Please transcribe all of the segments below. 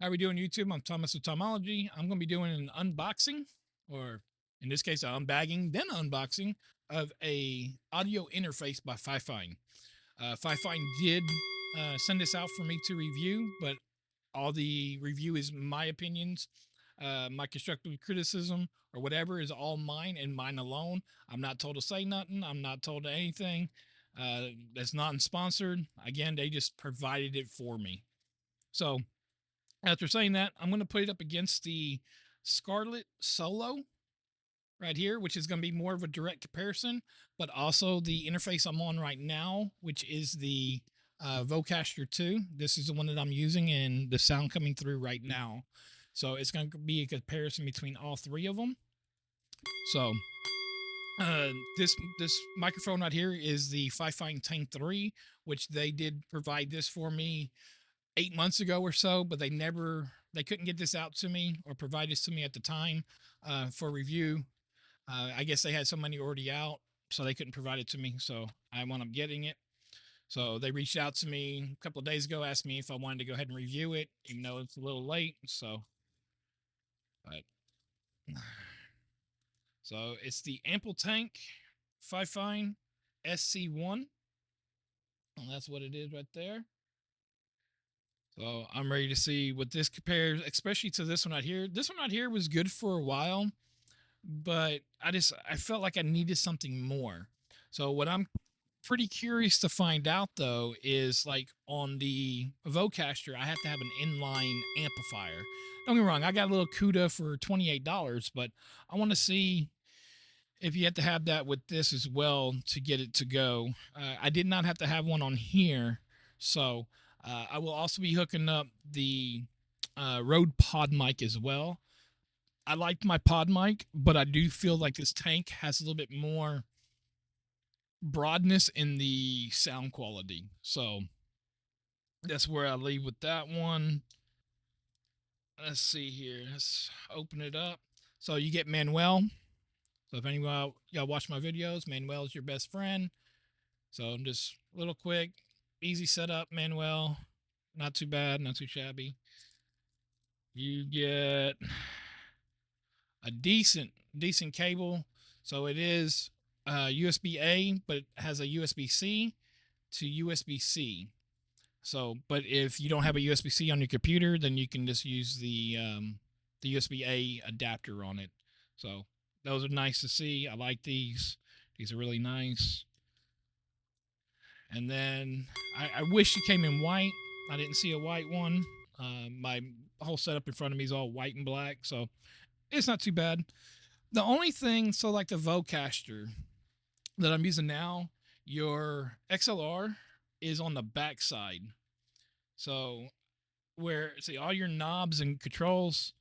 How we doing, YouTube? I'm Thomaswithtomology. I'm going to be doing an unboxing, or in this case, an unbagging, then unboxing of a audio interface by Fifine. Fifine did send this out for me to review, but all the review is my opinions. My constructive criticism or whatever is all mine and mine alone. I'm not told to say nothing. I'm not told anything. That's not sponsored. Again, they just provided it for me. So after saying that, I'm going to put it up against the Scarlett Solo right here, which is going to be more of a direct comparison, but also the interface I'm on right now, which is the Vocaster 2. This is the one that I'm using, and the sound coming through right now. So it's going to be a comparison between all three of them. So this microphone right here is the Fifine Tank 3, which they did provide this for me 8 months ago or so, but they couldn't get this out to me or provide this to me at the time for review. I guess they had so many already out, so they couldn't provide it to me. So I wound up getting it. So they reached out to me a couple of days ago, asked me if I wanted to go ahead and review it, even though it's a little late. But so it's the Ample Tank Fifine SC1. And that's what it is right there. So I'm ready to see what this compares, especially to this one right here. This one right here was good for a while, but I felt like I needed something more. So what I'm pretty curious to find out though is like on the Vocaster, I have to have an inline amplifier. Don't get me wrong, I got a little CUDA for $28, but I want to see if you have to have that with this as well to get it to go. I did not have to have one on here, so I will also be hooking up the Rode Pod mic as well. I like my pod mic, but I do feel like this tank has a little bit more broadness in the sound quality. So that's where I leave with that one. Let's see here. Let's open it up. So you get Manuel. So if anyone y'all watch my videos, Manuel is your best friend. So I'm just a little quick, easy setup, Manuel. Not too bad, not too shabby. You get a decent cable. So it is USB A, but it has a USB C to USB C. So, but if you don't have a USB C on your computer, then you can just use the USB A adapter on it. So those are nice to see. I like these. These are really nice. And then I wish it came in white. I didn't see a white one. My whole setup in front of me is all white and black, so it's not too bad. The only thing, so like the Vocaster that I'm using now, your XLR is on the back side. So where see all your knobs and controls,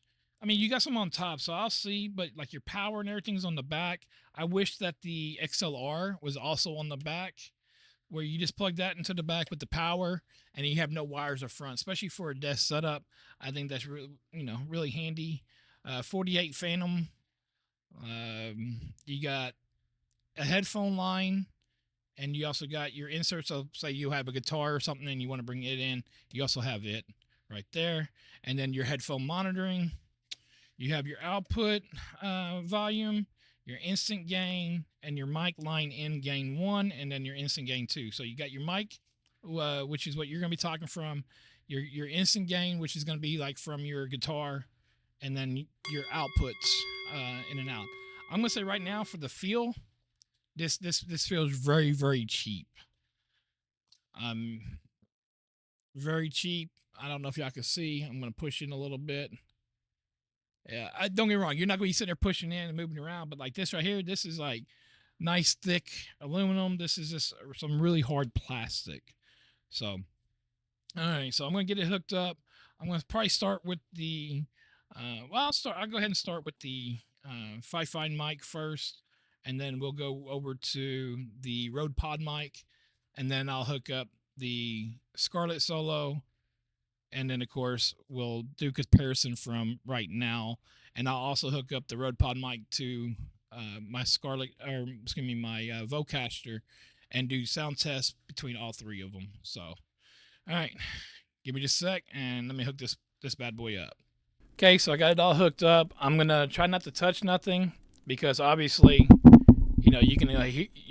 I mean, you got some on top, so I'll see, but like your power and everything's on the back. I wish that the XLR was also on the back, where you just plug that into the back with the power and you have no wires up front, especially for a desk setup. I think that's really, really handy. 48 Phantom. You got a headphone line, and you also got your inserts. So say you have a guitar or something and you want to bring it in, you also have it right there. And then your headphone monitoring. You have your output volume, your instant gain, and your mic line in gain 1, and then your instant gain 2. So you got your mic, which is what you're going to be talking from, your instant gain, which is going to be like from your guitar, and then your outputs in and out. I'm going to say right now for the feel, this feels very, very cheap. Very cheap. I don't know if y'all can see. I'm going to push in a little bit. Yeah, don't get me wrong. You're not going to be sitting there pushing in and moving around, but like this right here, this is like nice thick aluminum. This is just some really hard plastic. So, all right. So I'm going to get it hooked up. I'm going to probably start with the. I'll go ahead and start with the Fifine mic first, and then we'll go over to the Rode Pod mic, and then I'll hook up the Scarlett Solo, and then of course we'll do comparison from right now, and I'll also hook up the Rode Pod mic to my Vocaster, and do sound tests between all three of them. So, all right, give me just a sec, and let me hook this this bad boy up. Okay, so I got it all hooked up. I'm gonna try not to touch nothing because obviously, you're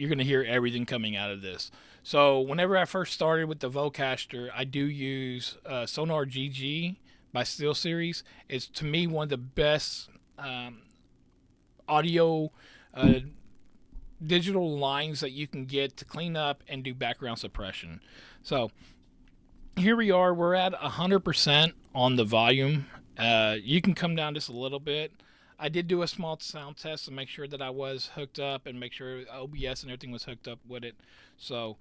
gonna hear everything coming out of this. So whenever I first started with the Vocaster, I do use Sonar GG by SteelSeries. It's to me one of the best audio digital lines that you can get to clean up and do background suppression. So here we are. We're at 100% on the volume. You can come down just a little bit. I did do a small sound test to make sure that I was hooked up and make sure OBS and everything was hooked up with it. So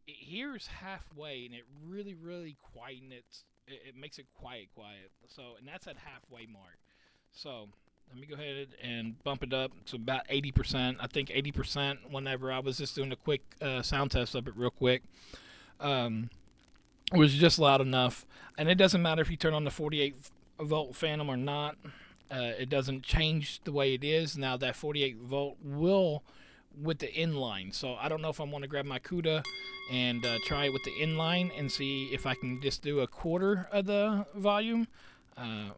here's halfway, and it really, really quieten it. It makes it quiet. So, and that's at halfway mark. So let me go ahead and bump it up to about 80%. I think 80% whenever I was just doing a quick sound test of it real quick. Was just loud enough. And it doesn't matter if you turn on the 48 volt Phantom or not. It doesn't change the way it is. Now that 48 volt will with the inline. So I don't know if I want to grab my CUDA and try it with the inline and see if I can just do a quarter of the volume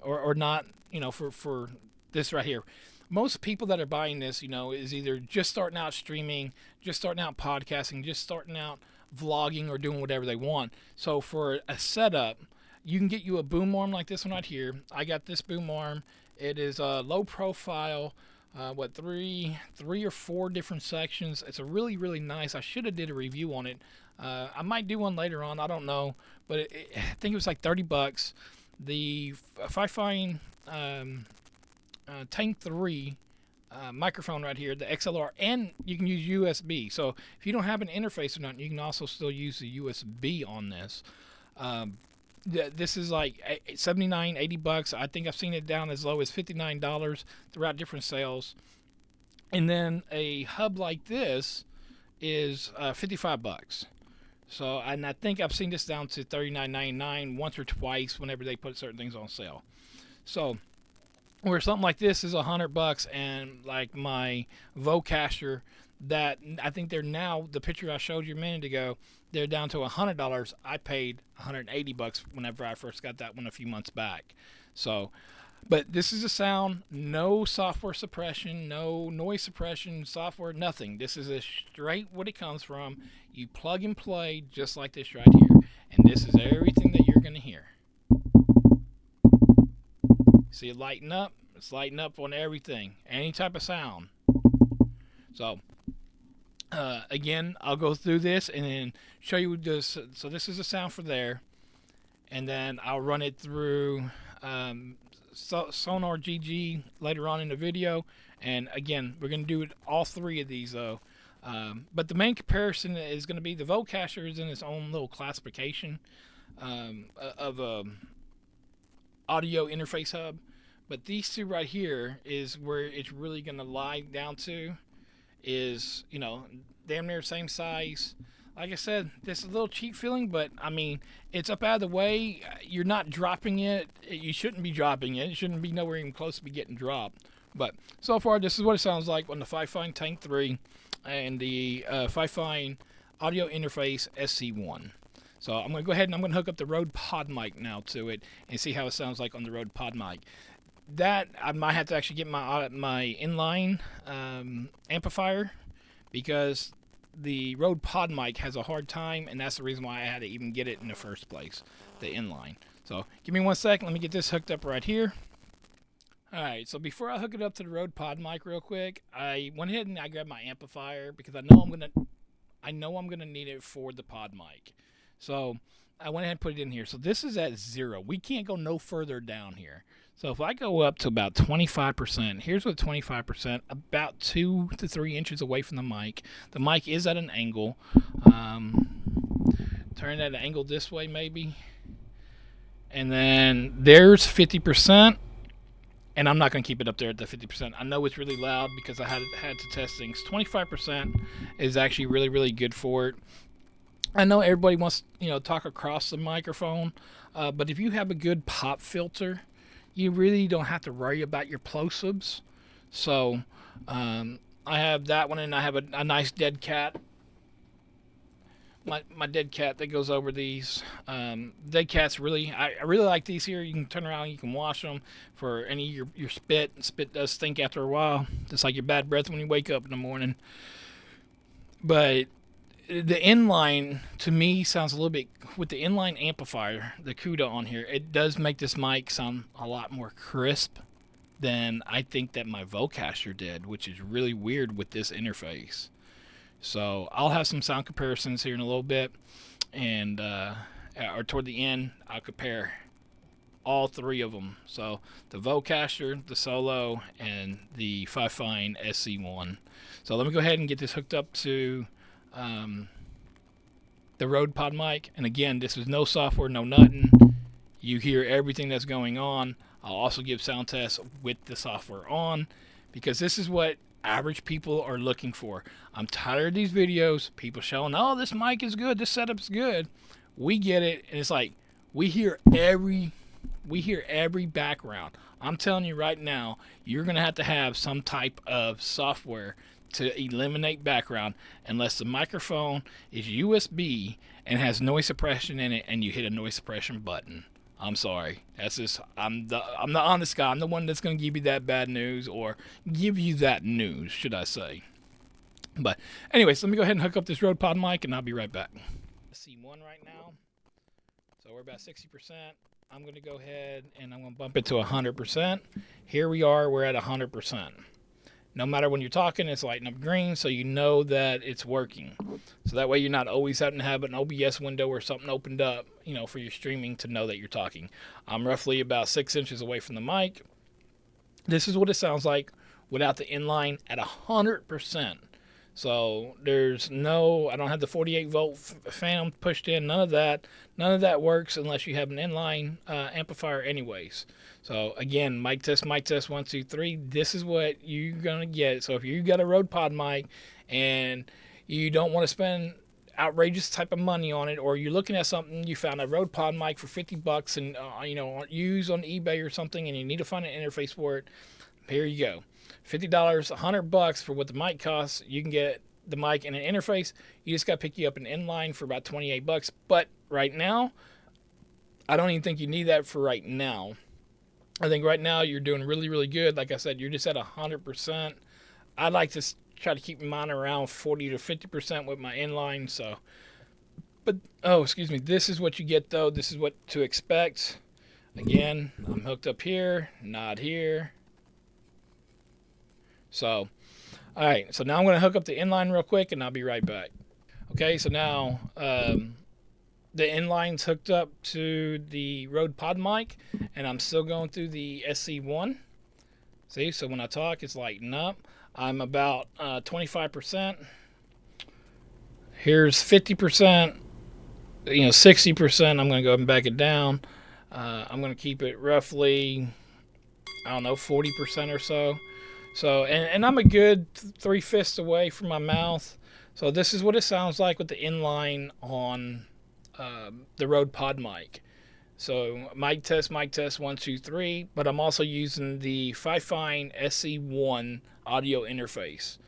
or not, for this right here. Most people that are buying this, is either just starting out streaming, just starting out podcasting, just starting out vlogging or doing whatever they want. So for a setup, you can get you a boom arm like this one right here. I got this boom arm. It is a low profile, three or four different sections. It's a really, really nice. I should have did a review on it. I might do one later on. I don't know, but I think it was like $30. The Fifine Tank 3 microphone right here, the XLR, and you can use USB. So if you don't have an interface or nothing, you can also still use the USB on this. This is like $79, $80. I think I've seen it down as low as $59 throughout different sales. And then a hub like this is $55. So, and I think I've seen this down to $39.99 once or twice whenever they put certain things on sale. So where something like this is $100, and like my Vocaster, that I think they're now, the picture I showed you a minute ago, they're down to $100. I paid $180 whenever I first got that one a few months back. So, but this is a sound, no software suppression, no noise suppression, software, nothing. This is a straight what it comes from. You plug and play just like this right here, and this is everything that you're going to hear. See it lighten up? It's lighting up on everything, any type of sound. So again, I'll go through this and then show you this. So this is the sound for there, and then I'll run it through Sonar GG later on in the video. And again, we're going to do it all three of these though. But the main comparison is going to be the Vocaster is in its own little classification of audio interface hub. But these two right here is where it's really going to lie down to, is, damn near same size. Like I said, this is a little cheap feeling, but I mean, it's up out of the way. You're not dropping it. You shouldn't be dropping it. It shouldn't be nowhere even close to be getting dropped. But so far, this is what it sounds like on the Fifine Tank 3 and the Fifine Audio Interface SC1. So I'm going to go ahead and I'm going to hook up the Rode Pod mic now to it and see how it sounds like on the Rode Pod mic. That I might have to actually get my inline amplifier, because the Rode Pod mic has a hard time, and that's the reason why I had to even get it in the first place, the inline. So give me 1 second. Let me get this hooked up right here. All right, so before I hook it up to the Rode Pod mic real quick, I went ahead and I grabbed my amplifier because I know I'm gonna need it for the Pod mic. So I went ahead and put it in here. So this is at 0. We can't go no further down here. So if I go up to about 25%, here's what 25%, about 2 to 3 inches away from the mic. The mic is at an angle. Turn at an angle this way maybe. And then there's 50%. And I'm not going to keep it up there at the 50%. I know it's really loud because I had to test things. 25% is actually really, really good for it. I know everybody wants to talk across the microphone, but if you have a good pop filter, you really don't have to worry about your plosives. So I have that one, and I have a nice dead cat. my dead cat that goes over these. Dead cats really, I really like these here. You can turn around, you can wash them for any your spit. Spit does stink after a while, just like your bad breath when you wake up in the morning. But the inline to me sounds a little bit with the inline amplifier, the CUDA on here. It does make this mic sound a lot more crisp than I think that my Vocaster did, which is really weird with this interface. So I'll have some sound comparisons here in a little bit, and or toward the end, I'll compare all three of them. So the Vocaster, the Solo, and the Fifine SC1. So let me go ahead and get this hooked up to the Rode Pod mic. And again, this is no software, no nothing. You hear everything that's going on. I'll also give sound tests with the software on, because this is what average people are looking for. I'm tired of these videos, people showing, oh, this mic is good, this setup's good. We get it, and it's like we hear every background. I'm telling you right now, you're gonna to have some type of software to eliminate background, unless the microphone is USB and has noise suppression in it, and you hit a noise suppression button. I'm sorry. That's just I'm the honest guy. I'm the one that's gonna give you that bad news, or give you that news, should I say. But anyways, let me go ahead and hook up this Rode Pod mic, and I'll be right back. C1 right now. So we're about 60%. I'm gonna go ahead and I'm gonna bump it to 100%. Here we are, we're at 100%. No matter when you're talking, it's lighting up green, so you know that it's working. So that way you're not always having to have an OBS window or something opened up, you know, for your streaming to know that you're talking. I'm roughly about 6 inches away from the mic. This is what it sounds like without the inline at 100%. So there's no, I don't have the 48 volt fan pushed in, none of that. None of that works unless you have an inline amplifier anyways. So again, mic test, 1, 2, 3. This is what you're gonna get. So if you got a Rode Pod mic and you don't want to spend outrageous type of money on it, or you're looking at something, you found a Rode Pod mic for $50 and you know, used on eBay or something, and you need to find an interface for it, here you go. $50, $100 for what the mic costs. You can get the mic and an interface. You just got to pick you up an inline for about $28. But right now, I don't even think you need that for right now. I think right now you're doing really, really good. Like I said, you're just at 100%. I'd like to try to keep mine around 40 to 50% with my inline. So, but oh, excuse me. This is what you get though. This is what to expect. Again, I'm hooked up here, not here. So, all right, so now I'm going to hook up the inline real quick, and I'll be right back. Okay, so now the inline's hooked up to the Rode Pod mic, and I'm still going through the SC1. See, so when I talk, it's lighting up. I'm about 25%. Here's 50%, 60%. I'm going to go ahead and back it down. I'm going to keep it roughly, I don't know, 40% or so. So, and I'm a good 3/5 away from my mouth. So this is what it sounds like with the inline on the Rode Pod mic. So mic test, 1, 2, 3. But I'm also using the Fifine SC1 audio interface.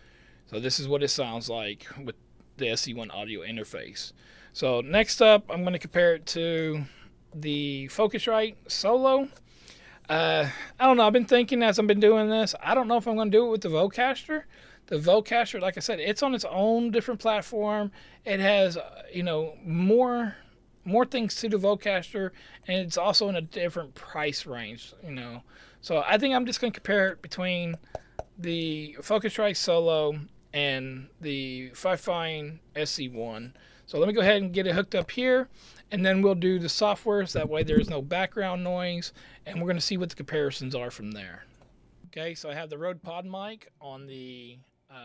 So this is what it sounds like with the SC1 audio interface. So next up, I'm going to compare it to the Focusrite Solo. I don't know. I've been thinking as I've been doing this, I don't know if I'm going to do it with the Vocaster. The Vocaster, like I said, it's on its own different platform. It has, more things to the Vocaster, and it's also in a different price range, So I think I'm just going to compare it between the Focusrite Solo and the Fifine SC1. So let me go ahead and get it hooked up here, and then we'll do the software, so that way there's no background noise, and we're going to see what the comparisons are from there. Okay, so I have the Rode Pod mic on the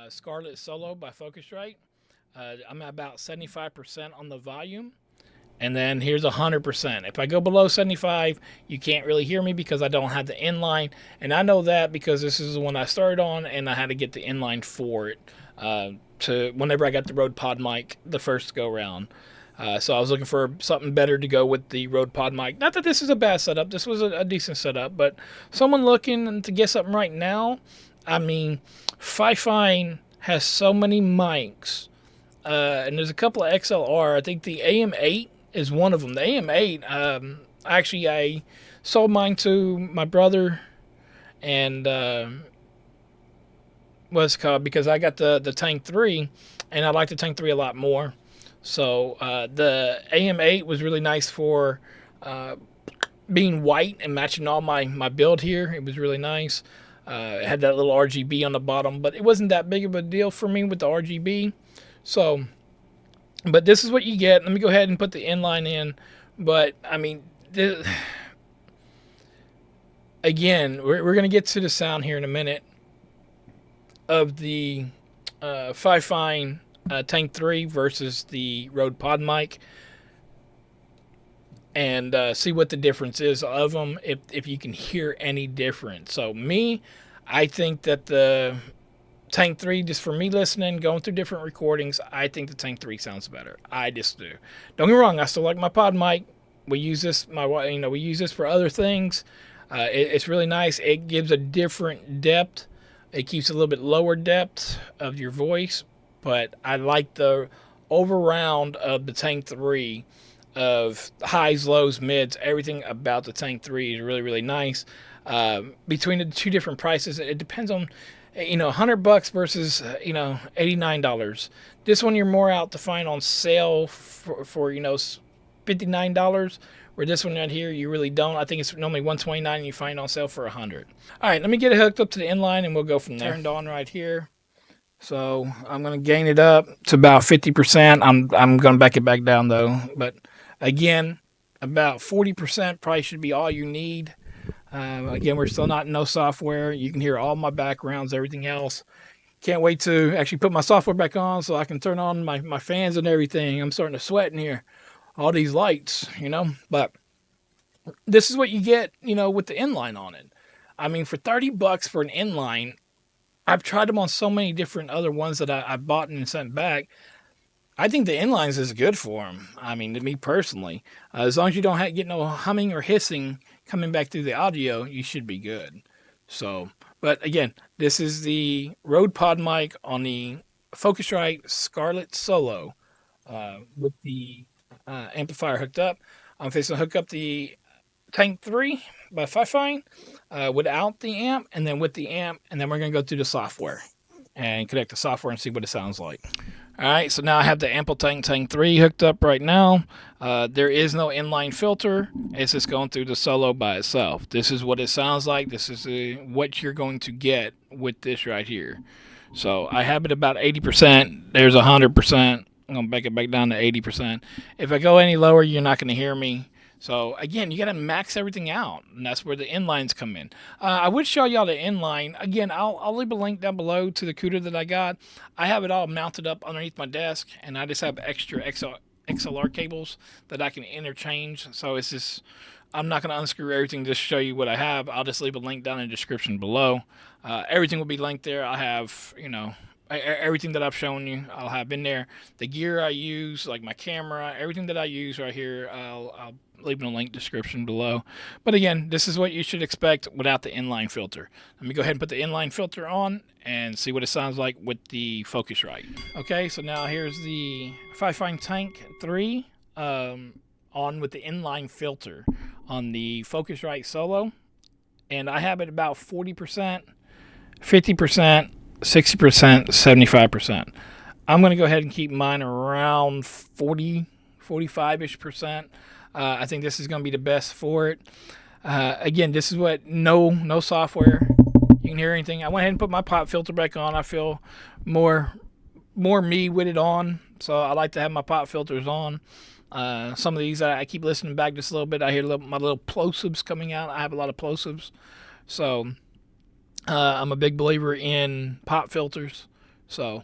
Scarlett Solo by Focusrite. I'm at about 75% on the volume, and then here's 100%. If I go below 75, you can't really hear me because I don't have the inline, and I know that because this is the one I started on, and I had to get the inline for it to whenever I got the Rode Pod mic the first go round. So I was looking for something better to go with the Rode Pod mic. Not that this is a bad setup. This was a decent setup. But someone looking to get something right now, I mean, Fifine has so many mics and there's a couple of XLR. I think the AM8 is one of them. The AM8, actually, I sold mine to my brother, and what's it called, because I got the Tank 3, and I like the Tank 3 a lot more. So the AM8 was really nice for being white and matching all my build here. It was really nice. It had that little RGB on the bottom, but it wasn't that big of a deal for me with the RGB. So, but this is what you get. Let me go ahead and put the inline in. But I mean, again, we're going to get to the sound here in a minute of the Fifine Tank 3 versus the Rode Pod mic, and see what the difference is of them, if you can hear any difference. So me, I think that the Tank 3, just for me listening, going through different recordings, I think the Tank 3 sounds better. I just do. Don't get me wrong, I still like my pod mic. We use this, we use this for other things. It's really nice. It gives a different depth. It keeps a little bit lower depth of your voice, but I like the over round of the Tank 3, of highs, lows, mids. Everything about the Tank 3 is really, really nice. Between the two different prices, it depends on, $100 versus, $89. This one you're more out to find on sale for $59. Where this one right here, you really don't. I think it's normally $129 and you find on sale for $100. All right, let me get it hooked up to the inline and we'll go from there. Turned on right here. So I'm going to gain it up to about 50%. I'm going to back it back down though. But again, about 40% probably should be all you need. Again, we're still not in no software. You can hear all my backgrounds, everything else. Can't wait to actually put my software back on so I can turn on my fans and everything. I'm starting to sweat in here. All these lights, But this is what you get, with the inline on it. I mean, for $30 for an inline, I've tried them on so many different other ones that I bought and sent back. I think the inlines is good for them. I mean, to me personally, as long as you don't get no humming or hissing coming back through the audio, you should be good. So, but again, this is the Rode Pod mic on the Focusrite Scarlett Solo with the amplifier hooked up. I'm facing to hook up the Tank 3 by Fifine without the amp, and then with the amp, and then we're going to go through the software and connect the software and see what it sounds like. All right, so now I have the Amplitank Tank 3 hooked up right now. There is no inline filter. It's just going through the solo by itself. This is what it sounds like. This is what you're going to get with this right here. So I have it about 80%. There's 100%. I'm going to back it back down to 80%. If I go any lower, you're not going to hear me. So again, you got to max everything out, and that's where the inlines come in. I would show y'all the inline. Again, I'll leave a link down below to the cooler that I got. I have it all mounted up underneath my desk, and I just have extra XLR cables that I can interchange. So it's just, I'm not going to unscrew everything just to show you what I have. I'll just leave a link down in the description below. Everything will be linked there. I have, everything that I've shown you, I'll have in there. The gear I use, like my camera, everything that I use right here, I'll leave in a link description below. But again, this is what you should expect without the inline filter. Let me go ahead and put the inline filter on and see what it sounds like with the Focusrite. Okay, so now here's the Fifine Tank 3 on with the inline filter on the Focusrite Solo. And I have it about 40%, 50%, 60%, 75%. I'm going to go ahead and keep mine around 45-ish percent. I think this is going to be the best for it. Again, this is what, no software. You can hear anything. I went ahead and put my pop filter back on. I feel more me with it on. So I like to have my pop filters on. Some of these, I keep listening back just a little bit. I hear my little plosives coming out. I have a lot of plosives. So I'm a big believer in pop filters. So,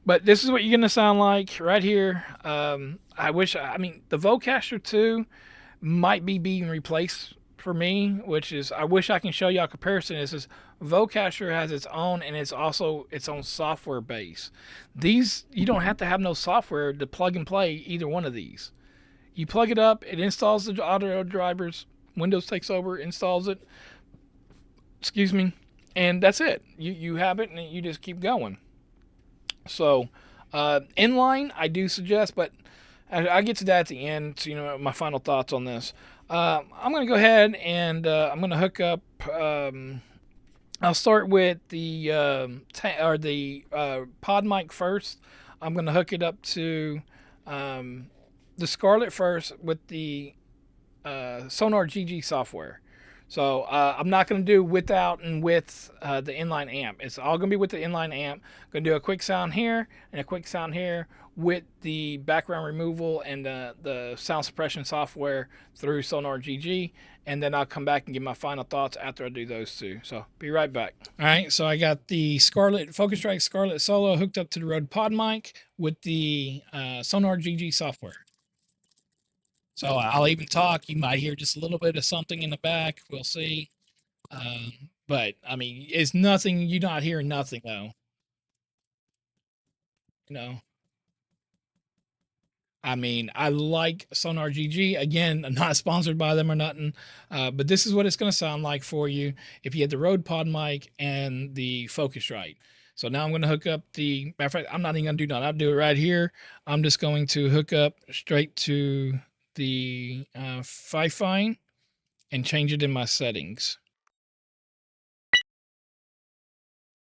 but this is what you're going to sound like right here. The Vocaster 2 might be being replaced for me, which is, I wish I can show y'all a comparison. This is Vocaster has its own, and it's also its own software base. These, you don't have to have no software to plug and play either one of these. You plug it up, it installs the audio drivers, Windows takes over, installs it, and that's it. You have it, and you just keep going. So Inline, I do suggest, but I get to that at the end. So, my final thoughts on this. I'm going to go ahead and I'm going to hook up. I'll start with the pod mic first. I'm going to hook it up to the Scarlett first with the Sonar GG software. So I'm not going to do without and with the inline amp. It's all going to be with the inline amp. I'm going to do a quick sound here and a quick sound here with the background removal and the sound suppression software through Sonar GG. And then I'll come back and give my final thoughts after I do those two. So be right back. All right, so I got the Scarlett Focusrite Scarlett Solo hooked up to the Rode Pod mic with the Sonar GG software. So I'll even talk. You might hear just a little bit of something in the back. We'll see. But I mean, it's nothing. You're not hearing nothing though. You know. I mean, I like Sonar GG. Again, I'm not sponsored by them or nothing, but this is what it's going to sound like for you if you had the Rode Pod mic and the Focusrite. So now I'm going to hook up the. Matter of fact, I'm not even going to do that. I'll do it right here. I'm just going to hook up straight to the Fifine and change it in my settings.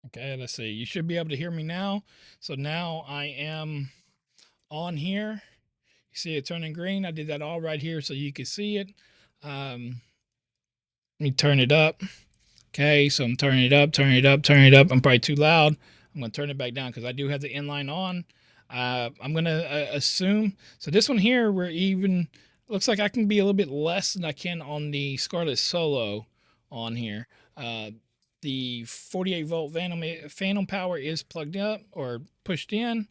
Okay, let's see. You should be able to hear me now. So now I am on here. You see it turning green. I did that all right here so you can see it. Let me turn it up. Okay, so I'm turning it up, turning it up, turning it up. I'm probably too loud. I'm going to turn it back down because I do have the inline on. I'm going to assume. So this one here, we're even. Looks like I can be a little bit less than I can on the Scarlett Solo on here. The 48 volt phantom power is plugged up or pushed in.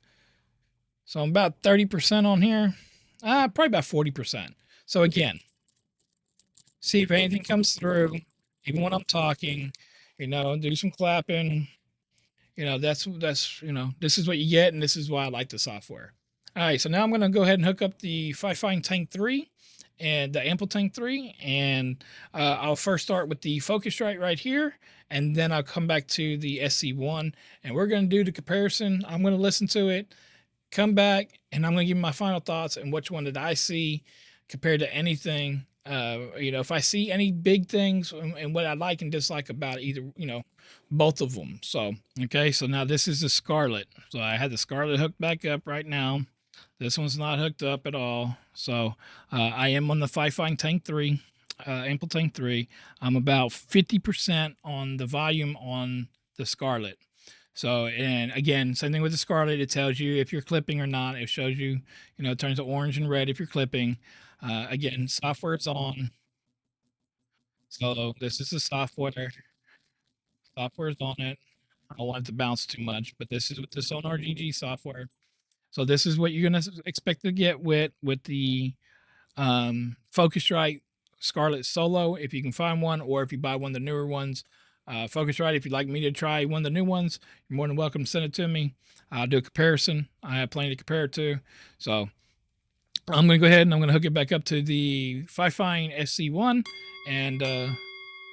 So I'm about 30% on here. Probably about 40%. So again, see if anything comes through, even when I'm talking, do some clapping. That's this is what you get, and this is why I like the software. All right, so now I'm going to go ahead and hook up the Fifine Tank 3 and the Ample Tank 3, and I'll first start with the Focusrite right here, and then I'll come back to the SC1, and we're going to do the comparison. I'm going to listen to it, come back, and I'm going to give my final thoughts and which one did I see compared to anything. If I see any big things and what I like and dislike about either, both of them. So, okay, so now this is the Scarlett. So I had the Scarlett hooked back up right now. This one's not hooked up at all. So I am on the Fifine Tank 3, Ample Tank 3. I'm about 50% on the volume on the Scarlett. So, and again, same thing with the Scarlett. It tells you if you're clipping or not. It shows you, it turns to orange and red if you're clipping. Again, software's on. So this is the software. Software's on it. I don't want it to bounce too much, but this is with the Sonar GG software. So this is what you're going to expect to get with the Focusrite Scarlett Solo, if you can find one, or if you buy one of the newer ones. Focusrite, if you'd like me to try one of the new ones, you're more than welcome to send it to me. I'll do a comparison. I have plenty to compare it to. So I'm going to go ahead and I'm going to hook it back up to the Fifine SC1, and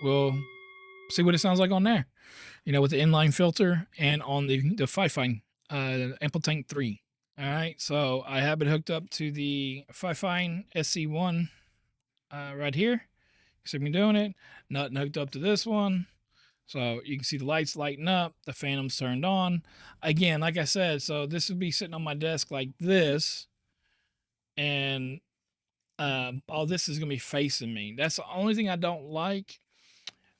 we'll see what it sounds like on there. With the inline filter and on the Fifine Ample Tank 3. All right, so I have it hooked up to the Fifine SC1 right here. You see me doing it. Nothing hooked up to this one. So you can see the lights lighting up. The phantom's turned on. Again, like I said, so this would be sitting on my desk like this. And all this is going to be facing me. That's the only thing I don't like.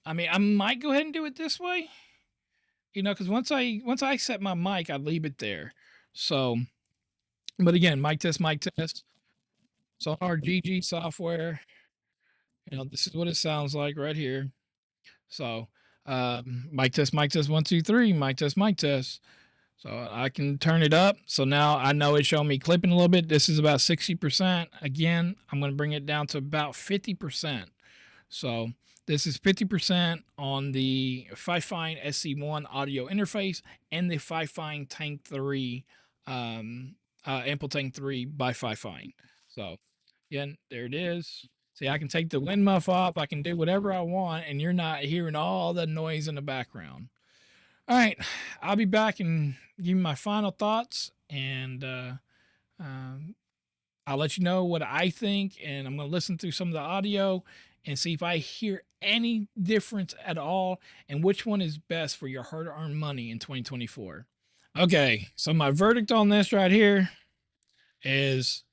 I mean, I might go ahead and do it this way. Because once I set my mic, I leave it there. So, but again, mic test. So our GG software, this is what it sounds like right here. So, mic test, 1, 2, 3, mic test. So I can turn it up. So now I know it's showing me clipping a little bit. This is about 60%. Again, I'm going to bring it down to about 50%. So this is 50% on the Fifine SC1 audio interface and the Fifine Tank 3, Ample Tank 3 by Fifine. So again, there it is. See, I can take the wind muff off. I can do whatever I want, and you're not hearing all the noise in the background. All right, I'll be back and give you my final thoughts and um, I'll let you know what I think, and I'm going to listen through some of the audio and see if I hear any difference at all and which one is best for your hard earned money in 2024. Okay, so my verdict on this right here is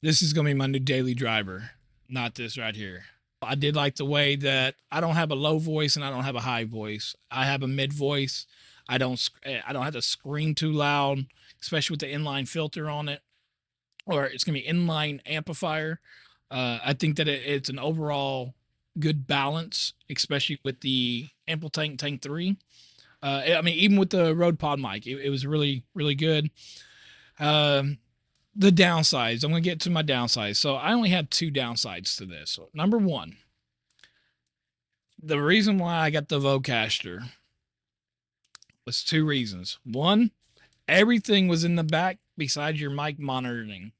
this is going to be my new daily driver, not this right here. I did like the way that I don't have a low voice and I don't have a high voice. I have a mid voice. I don't have to scream too loud, especially with the inline filter on it, or it's going to be inline amplifier. I think that it's an overall good balance, especially with the Tank 3. I mean, even with the Rode Pod mic, it was really, really good. Um, the downsides, I'm going to get to my downsides. So I only have two downsides to this. So number one, the reason why I got the Vocaster was two reasons. One, everything was in the back besides your mic monitoring.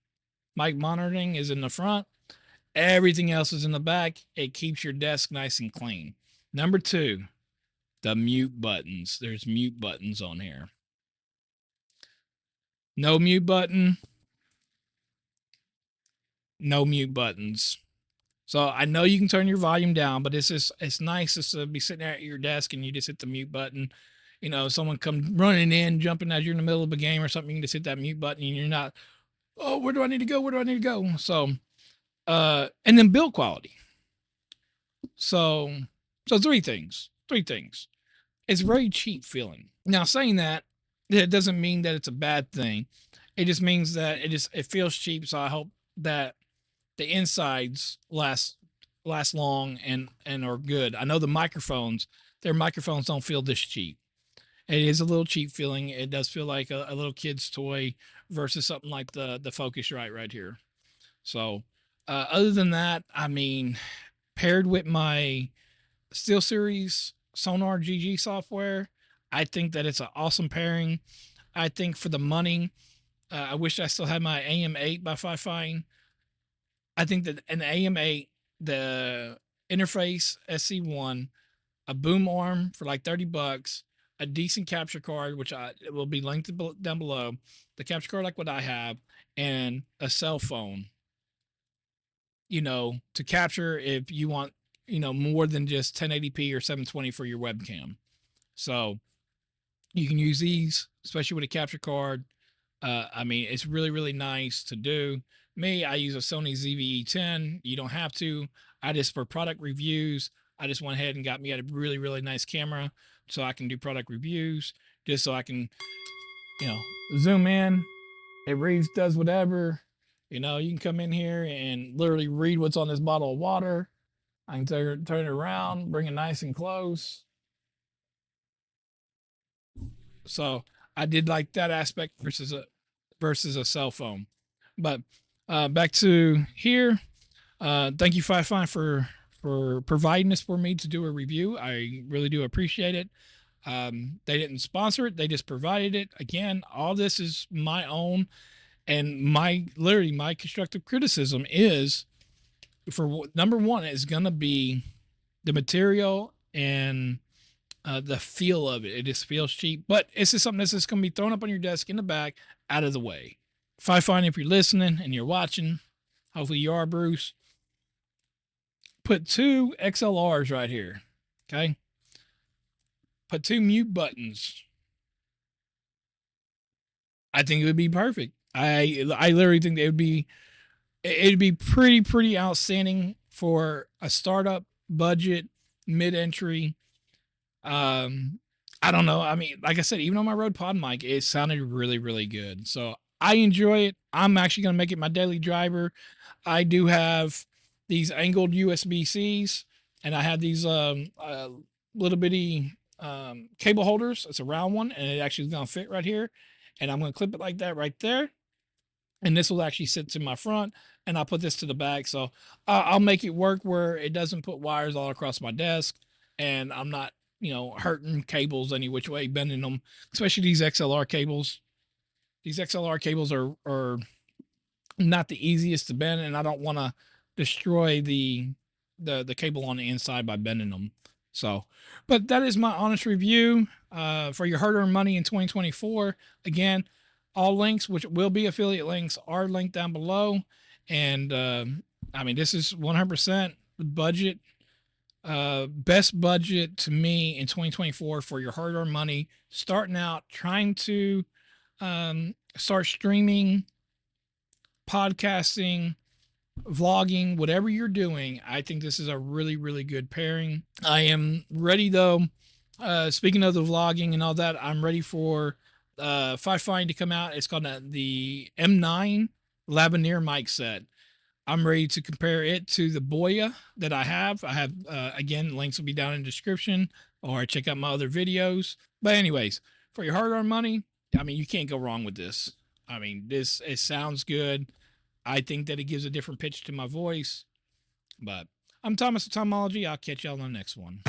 Mic monitoring is in the front. Everything else is in the back. It keeps your desk nice and clean. Number two, the mute buttons. There's mute buttons on here. No mute button. No mute buttons. So I know you can turn your volume down, but it's nice just to be sitting there at your desk and you just hit the mute button. You know, someone come running in, jumping as you're in the middle of a game or something, you can just hit that mute button and you're not, oh, where do I need to go? Where do I need to go? So and then build quality. So three things. Three things. It's very cheap feeling. Now saying that, it doesn't mean that it's a bad thing. It just means that it feels cheap. So I hope that the insides last long and are good. I know their microphones don't feel this cheap. It is a little cheap feeling. It does feel like a little kid's toy versus something like the Focusrite right here. So other than that, I mean, paired with my SteelSeries Sonar GG software, I think that it's an awesome pairing. I think for the money, I wish I still had my AM8 by Fifine. I think that an AM8, the interface SC1, a boom arm for like $30, a decent capture card, which it will be linked down below, the capture card like what I have, and a cell phone, to capture if you want, more than just 1080p or 720 for your webcam. So you can use these, especially with a capture card. I mean, it's really, really nice to do. Me, I use a Sony ZV-E10. You don't have to. For product reviews, I just went ahead and got me a really, really nice camera so I can do product reviews, just so I can, zoom in. It reads, does whatever. You can come in here and literally read what's on this bottle of water. I can turn it around, bring it nice and close. So I did like that aspect versus a cell phone. But back to here. Thank you, Fifine, for providing this for me to do a review. I really do appreciate it. They didn't sponsor it; they just provided it. Again, all this is my own, and my constructive criticism is for number one is gonna be the material and the feel of it. It just feels cheap, but it's just something that's just going to be thrown up on your desk in the back, out of the way. Fifine, if you're listening and you're watching, hopefully you are, Bruce. Put two XLRs right here. Okay. Put two mute buttons. I think it would be perfect. I literally think it'd be pretty outstanding for a startup budget mid-entry. I don't know. I mean, like I said, even on my Rode Pod mic, it sounded really, really good. So I enjoy it. I'm actually going to make it my daily driver. I do have these angled USB-Cs, and I have these little bitty cable holders. It's a round one, and it actually is going to fit right here. And I'm going to clip it like that right there. And this will actually sit to my front, and I'll put this to the back. So I'll make it work where it doesn't put wires all across my desk, and I'm not hurting cables any which way, bending them, especially these XLR cables. These XLR cables are not the easiest to bend, and I don't want to destroy the cable on the inside by bending them. So, but that is my honest review for your hard-earned money in 2024. Again, All links, which will be affiliate links, are linked down below. And I mean, this is 100% budget, best budget to me in 2024 for your hard-earned money. Starting out, trying to start streaming, podcasting, vlogging, whatever you're doing. I think this is a really, really good pairing. I am ready though. Speaking of the vlogging and all that, I'm ready for Fifine to come out. It's called the M9 Lavalier mic set. I'm ready to compare it to the Boya that I have. Again, links will be down in the description, or check out my other videos. But anyways, for your hard-earned money, I mean, you can't go wrong with this. I mean, it sounds good. I think that it gives a different pitch to my voice. But I'm Thomaswithtomology. I'll catch y'all on the next one.